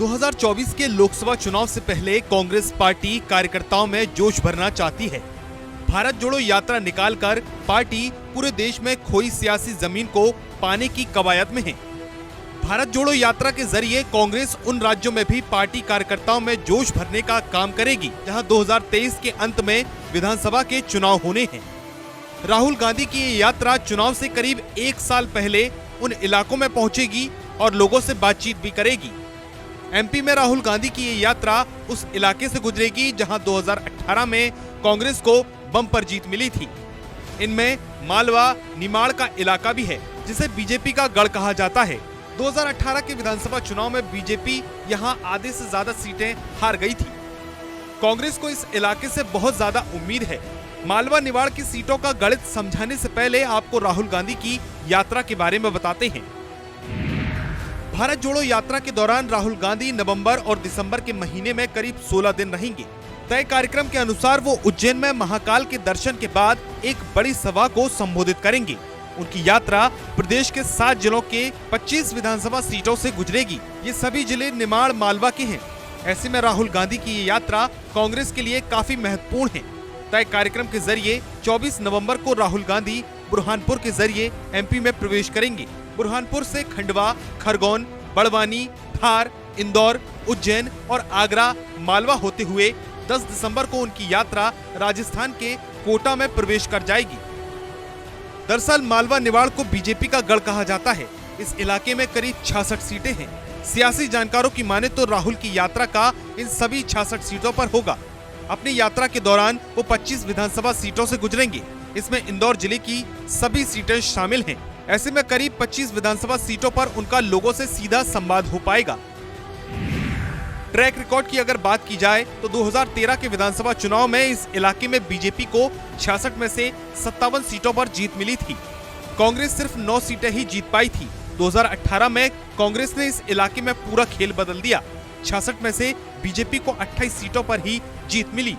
2024 के लोकसभा चुनाव से पहले कांग्रेस पार्टी कार्यकर्ताओं में जोश भरना चाहती है। भारत जोड़ो यात्रा निकालकर पार्टी पूरे देश में खोई सियासी जमीन को पाने की कवायद में है। भारत जोड़ो यात्रा के जरिए कांग्रेस उन राज्यों में भी पार्टी कार्यकर्ताओं में जोश भरने का काम करेगी जहां 2023 के अंत में विधानसभा के चुनाव होने हैं। राहुल गांधी की ये यात्रा चुनाव से करीब एक साल पहले उन इलाकों में पहुंचेगी और लोगों से बातचीत भी करेगी। एमपी में राहुल गांधी की ये यात्रा उस इलाके से गुजरेगी जहां 2018 में कांग्रेस को बम्पर जीत मिली थी। इनमें मालवा निमाड़ का इलाका भी है जिसे बीजेपी का गढ़ कहा जाता है। 2018 के विधानसभा चुनाव में बीजेपी यहां आधे से ज्यादा सीटें हार गई थी। कांग्रेस को इस इलाके से बहुत ज्यादा उम्मीद है। मालवा निमाड़ की सीटों का गणित समझाने से पहले आपको राहुल गांधी की यात्रा के बारे में बताते हैं। भारत जोड़ो यात्रा के दौरान राहुल गांधी नवंबर और दिसंबर के महीने में करीब 16 दिन रहेंगे। तय कार्यक्रम के अनुसार वो उज्जैन में महाकाल के दर्शन के बाद एक बड़ी सभा को संबोधित करेंगे। उनकी यात्रा प्रदेश के 7 जिलों के 25 विधानसभा सीटों से गुजरेगी। ये सभी जिले निमाड़ मालवा के हैं। ऐसे में राहुल गांधी की ये यात्रा कांग्रेस के लिए काफी महत्वपूर्ण है। तय कार्यक्रम के जरिए 24 नवंबर को राहुल गांधी बुरहानपुर के जरिए एमपी में प्रवेश करेंगे। बुरहानपुर से खंडवा, खरगोन, बड़वानी, धार, इंदौर, उज्जैन और आगरा, मालवा होते हुए 10 दिसंबर को उनकी यात्रा राजस्थान के कोटा में प्रवेश कर जाएगी। दरअसल मालवा निमाड़ को बीजेपी का गढ़ कहा जाता है। इस इलाके में करीब 66 सीटें हैं। सियासी जानकारों की माने तो राहुल की यात्रा का इन सभी 66 सीटों पर होगा। अपनी यात्रा के दौरान वो 25 विधानसभा सीटों से गुजरेंगे। इसमें इंदौर जिले की सभी सीटें शामिल हैं। ऐसे में करीब 25 विधानसभा सीटों पर उनका लोगों से सीधा संवाद हो पाएगा। ट्रैक रिकॉर्ड की अगर बात की जाए तो 2013 के विधानसभा चुनाव में इस इलाके में बीजेपी को 66 में से 57 सीटों पर जीत मिली थी। कांग्रेस सिर्फ 9 सीटें ही जीत पाई थी। 2018 में कांग्रेस ने इस इलाके में पूरा खेल बदल दिया। 66 में से बीजेपी को 28 सीटों पर ही जीत मिली।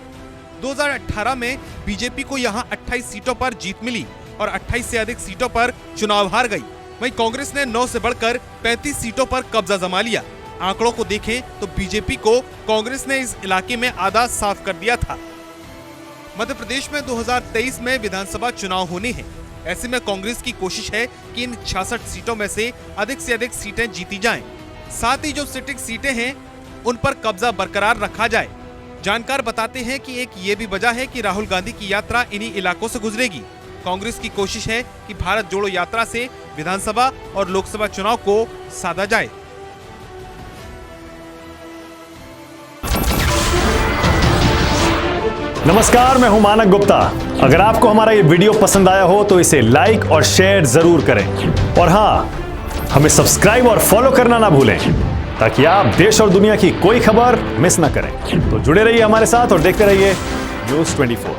2018 में बीजेपी को यहां 28 सीटों पर जीत मिली और 28 से अधिक सीटों पर चुनाव हार गई। वहीं कांग्रेस ने 9 से बढ़कर 35 सीटों पर कब्जा जमा लिया। आंकड़ों को देखें तो बीजेपी को कांग्रेस ने इस इलाके में आधा साफ कर दिया था। मध्य प्रदेश में 2023 में विधानसभा चुनाव होने हैं। ऐसे में कांग्रेस की कोशिश है कि इन 66 सीटों में से अधिक सीटें जीती जाएं। साथ ही जो सिटिंग सीटें हैं उन पर कब्जा बरकरार रखा जाए। जानकार बताते हैं कि एक ये भी वजह है कि राहुल गांधी की यात्रा इन्हीं इलाकों से गुजरेगी। कांग्रेस की कोशिश है कि भारत जोड़ो यात्रा से विधानसभा और लोकसभा चुनाव को साधा जाए। नमस्कार, मैं हूं मानक गुप्ता। अगर आपको हमारा ये वीडियो पसंद आया हो तो इसे लाइक और शेयर जरूर करें और हाँ, हमें सब्सक्राइब और फॉलो करना ना भूलें ताकि आप देश और दुनिया की कोई खबर मिस ना करें। तो जुड़े रहिए हमारे साथ और देखते रहिए न्यूज़ 24।